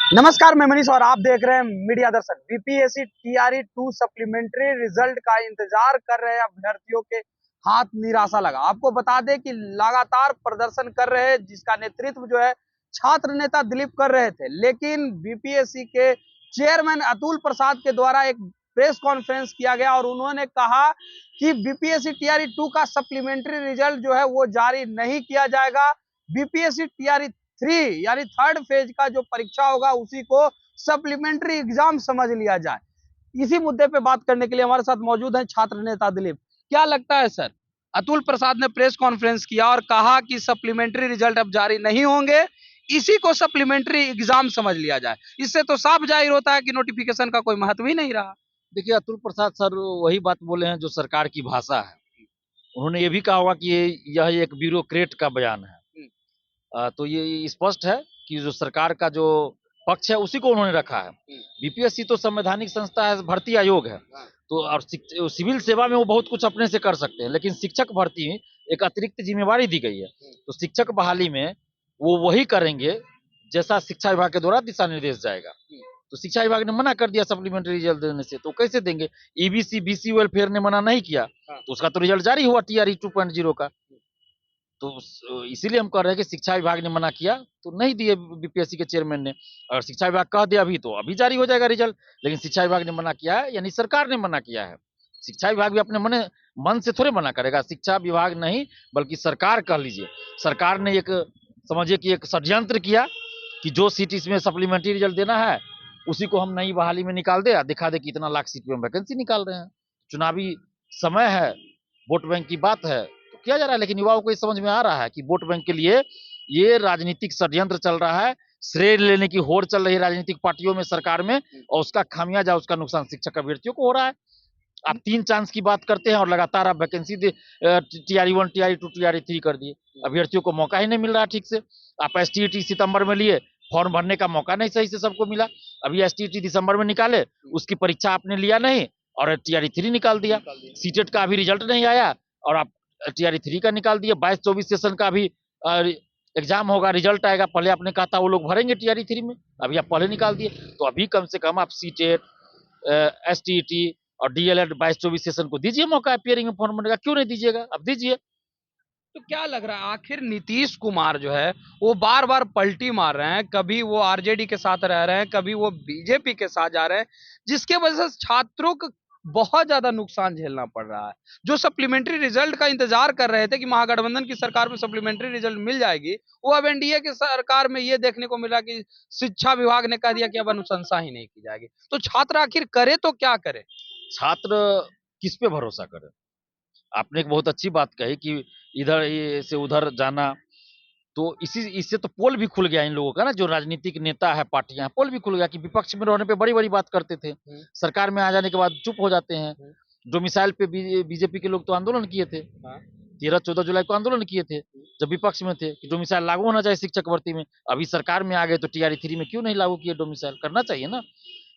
नमस्कार, मैं मनीष और आप देख रहे हैं मीडिया दर्शन। बीपीएससी टीआरई 2 सप्लीमेंट्री रिजल्ट का इंतजार कर रहे अभ्यर्थियों के हाथ निराशा लगा। आपको बता दें कि लगातार प्रदर्शन कर रहे हैं, जिसका नेतृत्व जो है छात्र नेता दिलीप कर रहे थे, लेकिन बीपीएससी के चेयरमैन अतुल प्रसाद के द्वारा एक प्रेस कॉन्फ्रेंस किया गया और उन्होंने कहा कि बीपीएससी टीआरई 2 का सप्लीमेंट्री रिजल्ट जो है वो जारी नहीं किया जाएगा। बीपीएससी टीआरई 3 यानी थर्ड फेज का जो परीक्षा होगा उसी को सप्लीमेंट्री एग्जाम समझ लिया जाए। इसी मुद्दे पे बात करने के लिए हमारे साथ मौजूद हैं छात्र नेता दिलीप। क्या लगता है सर, अतुल प्रसाद ने प्रेस कॉन्फ्रेंस किया और कहा कि सप्लीमेंट्री रिजल्ट अब जारी नहीं होंगे, इसी को सप्लीमेंट्री एग्जाम समझ लिया जाए। इससे तो साफ जाहिर होता है कि नोटिफिकेशन का कोई महत्व ही नहीं रहा। देखिए, अतुल प्रसाद सर वही बात बोले हैं जो सरकार की भाषा है। उन्होंने ये भी कहा होगा कि यह एक ब्यूरोक्रेट का बयान है। तो ये स्पष्ट है कि जो सरकार का जो पक्ष है उसी को उन्होंने रखा है। बीपीएससी तो संवैधानिक संस्था है, भर्ती आयोग है। तो और सिविल सेवा में वो बहुत कुछ अपने से कर सकते हैं, लेकिन शिक्षक भर्ती में एक अतिरिक्त जिम्मेवारी दी गई है। तो शिक्षक बहाली में वो वही करेंगे जैसा शिक्षा विभाग के द्वारा दिशा निर्देश जाएगा। तो शिक्षा विभाग ने मना कर दिया सप्लीमेंट्री रिजल्ट देने से, तो कैसे देंगे? ईबीसी बीसी वेलफेयर ने मना नहीं किया, तो उसका तो रिजल्ट जारी हुआ टीआरई 2.0 का। तो इसीलिए हम कह रहे हैं कि शिक्षा विभाग ने मना किया तो नहीं दिए बीपीएससी के चेयरमैन ने। अगर शिक्षा विभाग कह दिया अभी तो अभी जारी हो जाएगा रिजल्ट, लेकिन शिक्षा विभाग ने मना किया है, यानी सरकार ने मना किया है। शिक्षा विभाग भी अपने मन से थोड़े मना करेगा। शिक्षा विभाग नहीं बल्कि सरकार कह लीजिए, सरकार ने एक समझिए कि एक षड्यंत्र किया कि जो सीट इसमें सप्लीमेंट्री रिजल्ट देना है उसी को हम नई बहाली में निकाल दे, दिखा दे कि इतना लाख सीट में हम वैकेंसी निकाल रहे हैं। चुनावी समय है, वोट बैंक की बात है, तो किया जा रहा है। लेकिन युवाओं को ये समझ में आ रहा है कि वोट बैंक के लिए ये राजनीतिक षड्यंत्र चल रहा है, श्रेय लेने की होड़ चल रही है राजनीतिक पार्टियों में, सरकार में, और उसका खामियाजा, उसका नुकसान शिक्षक अभ्यर्थियों को हो रहा है। आप 3 चांस की बात करते हैं और लगातार आप वैकेंसी टीआरई 1 टीआरई 2 टीआरई 3 कर दिए। अभ्यर्थियों को मौका ही नहीं मिल रहा ठीक से। आप एसटीईटी सितंबर में लिए, फॉर्म भरने का मौका नहीं सही से सबको मिला। अभी एसटीईटी दिसंबर में निकाले, उसकी परीक्षा आपने लिया नहीं और टीआरई 3 निकाल दिया। सीटेट का अभी रिजल्ट नहीं आया और आप टीआरई 3 का निकाल दिए। 22-24 सेशन का अभी एग्जाम होगा, रिजल्ट आएगा। पहले आपने कहा था वो लोग भरेंगे टीआरई 3 में, अभी आप पहले निकाल दिए। तो अभी कम से कम आप सीटेट, एसटीईटी और डीएलएड 22-24 सेशन को दीजिए मौका अपियरिंग में फॉर्म भरने का। क्यों नहीं दीजिएगा? अब दीजिए। तो क्या लग रहा है, आखिर नीतीश कुमार जो है वो बार बार पलटी मार रहे हैं, कभी वो आरजेडी के साथ रह रहे हैं, कभी वो बीजेपी के साथ जा रहे हैं, जिसके वजह से छात्रों को बहुत ज्यादा नुकसान झेलना पड़ रहा है। जो सप्लीमेंट्री रिजल्ट का इंतजार कर रहे थे कि महागठबंधन की सरकार में सप्लीमेंट्री रिजल्ट मिल जाएगी, वो अब एनडीए की सरकार में ये देखने को मिला कि शिक्षा विभाग ने कह दिया कि अब अनुशंसा ही नहीं की जाएगी। तो छात्र आखिर करे तो क्या करे? छात्र किस पे भरोसा करे? आपने एक बहुत अच्छी बात कही कि इधर से उधर जाना, तो इससे तो पोल भी खुल गया इन लोगों का ना, जो राजनीतिक नेता है, पार्टियां, पोल भी खुल गया कि विपक्ष में रहने पे बड़ी बड़ी बात करते थे, सरकार में आ जाने के बाद चुप हो जाते हैं। डोमिसाइल पे बीजेपी के लोग तो आंदोलन किए थे, 13-14 जुलाई को आंदोलन किए थे जब विपक्ष में थे कि डोमिसाइल लागू होना चाहिए शिक्षक भर्ती में। अभी सरकार में आ गए तो टीआरई 3 में क्यों नहीं लागू किए? डोमिसाइल करना चाहिए ना।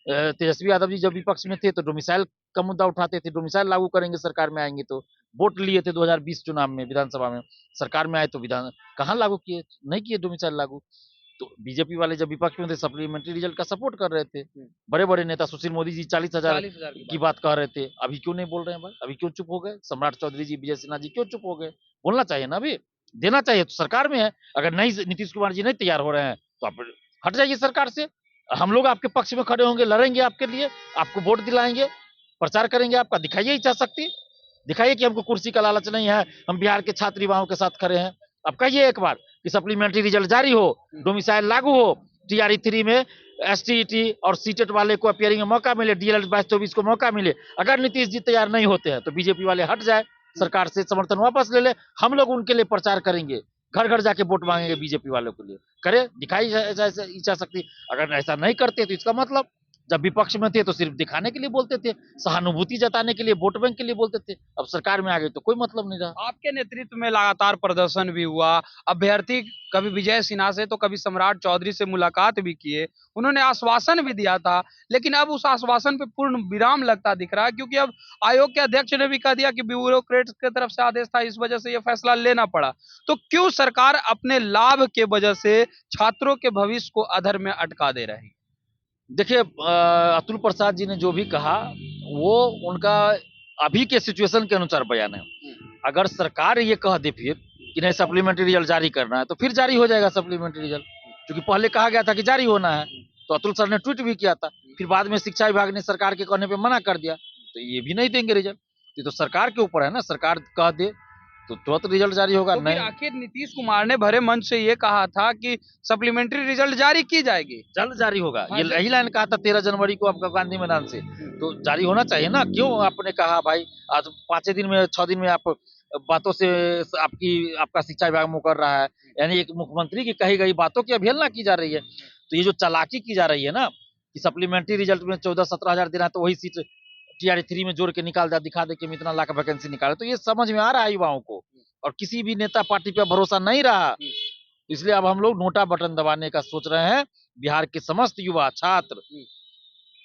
तेजस्वी यादव जी जब विपक्ष में थे तो डोमिसाइल का मुद्दा उठाते थे, डोमिसाइल लागू करेंगे सरकार में आएंगे तो। वोट लिए थे 2020 चुनाव में, विधानसभा में। सरकार में आए तो विधान कहाँ लागू किए? नहीं किए डोमिसाइल लागू। तो बीजेपी वाले जब विपक्ष में थे सप्लीमेंट्री रिजल्ट का सपोर्ट कर रहे थे। बड़े बड़े नेता सुशील मोदी जी 40,000 की बात कह रहे थे, अभी क्यों नहीं बोल रहे हैं भाई? अभी क्यों चुप हो गए? सम्राट चौधरी जी, विजय सिन्हा जी क्यों चुप हो गए? बोलना चाहिए ना, अभी देना चाहिए। तो सरकार में है, अगर नहीं नीतीश कुमार जी नहीं तैयार हो रहे हैं तो आप हट जाइए सरकार से। हम लोग आपके पक्ष में खड़े होंगे, लड़ेंगे आपके लिए, आपको वोट दिलाएंगे, प्रचार करेंगे आपका। दिखाइए इच्छा शक्ति, दिखाइए कि हमको कुर्सी का लालच नहीं है, हम बिहार के छात्र युवाओं के साथ खड़े हैं। अब कहिए एक बार कि सप्लीमेंट्री रिजल्ट जारी हो, डोमिसाइल लागू हो, टीआरई 3 में एसटीईटी और सीटेट वाले को अपियरिंग में मौका मिले, डीएलएड 22-24 को मौका मिले। अगर नीतीश जी तैयार नहीं होते हैं तो बीजेपी वाले हट जाए, सरकार से समर्थन वापस ले ले, हम लोग उनके लिए प्रचार करेंगे, घर घर जाके वोट मांगेंगे बीजेपी वालों के लिए। करे, दिखाई इच्छा शक्ति। अगर ऐसा नहीं करते तो इसका मतलब जब विपक्ष में थे तो सिर्फ दिखाने के लिए बोलते थे, सहानुभूति जताने के लिए, वोट बैंक के लिए बोलते थे। अब सरकार में आ गए तो कोई मतलब नहीं रहा। आपके नेतृत्व में लगातार प्रदर्शन भी हुआ, अभ्यर्थी कभी विजय सिन्हा से तो कभी सम्राट चौधरी से मुलाकात भी किए, उन्होंने आश्वासन भी दिया था, लेकिन अब उस आश्वासन पे पूर्ण विराम लगता दिख रहा है, क्योंकि अब आयोग के अध्यक्ष ने भी कह दिया कि ब्यूरोक्रेट्स की तरफ से आदेश था, इस वजह से ये फैसला लेना पड़ा। तो क्यों सरकार अपने लाभ के वजह से छात्रों के भविष्य को अधर में अटका दे रही? देखिए अतुल प्रसाद जी ने जो भी कहा वो उनका अभी के सिचुएशन के अनुसार बयान है। अगर सरकार ये कह दे फिर कि नहीं सप्लीमेंट्री रिजल्ट जारी करना है तो फिर जारी हो जाएगा सप्लीमेंट्री रिजल्ट, क्योंकि पहले कहा गया था कि जारी होना है। तो अतुल सर ने ट्वीट भी किया था, फिर बाद में शिक्षा विभाग ने सरकार के कहने पे मना कर दिया, तो ये भी नहीं देंगे रिजल्ट। ये तो सरकार के ऊपर है ना, सरकार कह दे तो तुरंत रिजल्ट जारी होगा। तो फिर नहीं, आखिर नीतीश कुमार ने भरे मंच से ये कहा था कि सप्लीमेंट्री रिजल्ट जारी की जाएगी। जल्द जारी होगा, हाँ, ये यही लाइन कहा था 13 जनवरी को आपका गांधी मैदान से, तो जारी होना चाहिए ना। क्यों आपने कहा भाई आज 5 दिन में 6 दिन में आप बातों से आपका शिक्षा विभाग मुकर रहा है, यानी एक मुख्यमंत्री की कही गई बातों की अवहेलना की जा रही है। तो ये जो चालाकी की जा रही है ना कि सप्लीमेंट्री रिजल्ट में 14-17 हजार देना है तो वही सीट टीआरई 3 में जोड़ के निकाल दिया, दिखा दे कि हम इतना लाख वैकेंसी निकाले, तो ये समझ में आ रहा है युवाओं को, और किसी भी नेता पार्टी पे भरोसा नहीं रहा। इसलिए अब हम लोग नोटा बटन दबाने का सोच रहे हैं। बिहार के समस्त युवा छात्र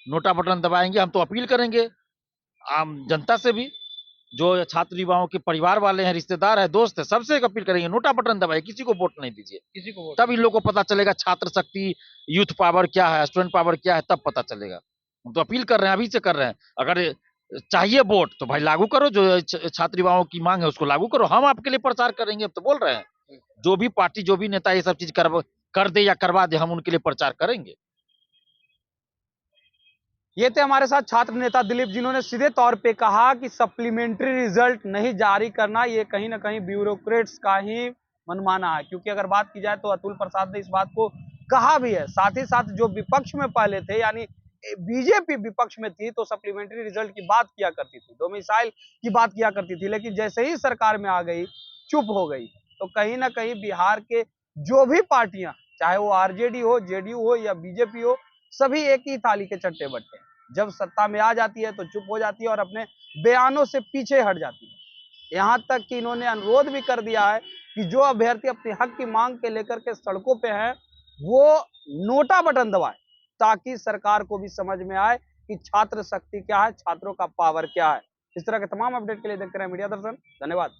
नोटा बटन दबाएंगे। हम तो अपील करेंगे आम जनता से भी, जो छात्र युवाओं के परिवार वाले हैं, रिश्तेदार है, दोस्त है, सबसे एक अपील करेंगे नोटा बटन दबाइए, किसी को वोट नहीं दीजिए। किसी को तब इन लोगों को पता चलेगा छात्र शक्ति, यूथ पावर क्या है, स्टूडेंट पावर क्या है, तब पता चलेगा। हम तो अपील कर रहे हैं, अभी से कर रहे हैं। अगर चाहिए वोट तो भाई लागू करो, जो छात्र युवाओं की मांग है उसको लागू करो। हम आपके लिए प्रचार करेंगे, अब तो बोल रहे हैं। जो भी पार्टी जो भी नेता ये सब चीज कर दे या करवा दे, हम उनके लिए प्रचार करेंगे। ये थे हमारे साथ छात्र नेता दिलीप, जिन्होंने सीधे तौर पे कहा कि सप्लीमेंट्री रिजल्ट नहीं जारी करना ये कहीं ना कहीं ब्यूरोक्रेट्स का ही मनमाना है। क्योंकि अगर बात की जाए तो अतुल प्रसाद ने इस बात को कहा भी है। साथ ही साथ जो विपक्ष में पहले थे, यानी बीजेपी विपक्ष में थी, तो सप्लीमेंट्री रिजल्ट की बात किया करती थी, डोमिसाइल की बात किया करती थी, लेकिन जैसे ही सरकार में आ गई चुप हो गई। तो कहीं ना कहीं बिहार के जो भी पार्टियां, चाहे वो आरजेडी हो, जेडीयू हो या बीजेपी हो, सभी एक ही थाली के चट्टे बट्टे हैं। जब सत्ता में आ जाती है तो चुप हो जाती है और अपने बयानों से पीछे हट जाती है। यहाँ तक कि इन्होंने अनुरोध भी कर दिया है कि जो अभ्यर्थी अपने हक की मांग के लेकर के सड़कों पे हैं, वो नोटा बटन दबाए, ताकि सरकार को भी समझ में आए कि छात्र शक्ति क्या है, छात्रों का पावर क्या है। इस तरह के तमाम अपडेट के लिए देखते रहे मीडिया दर्शन। धन्यवाद।